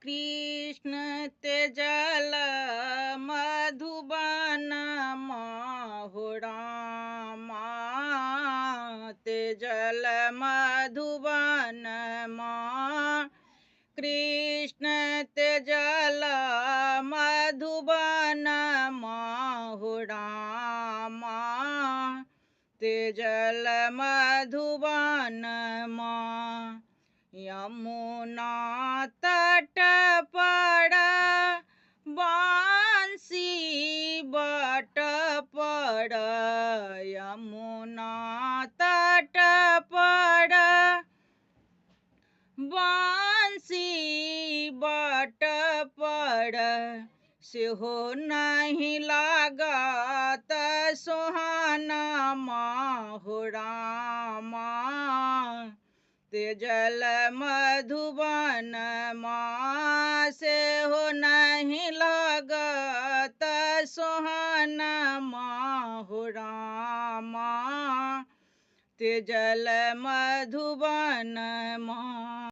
कृष्ण ते जल मधुबन माहु रामा ते जल मधुबन माँ कृष्ण ते जल मधुबन माहु रामा ते जल मधुबन माँ यमुना तट पर बांसी बट पर यमुना तट पर बांसी बट पर सेहो नहीं लागत सुहाना माहु रामा ते जल मधुबन माँ सेहो नहीं लागत सुहाना माहु रामा ते जल मधुबन माँ।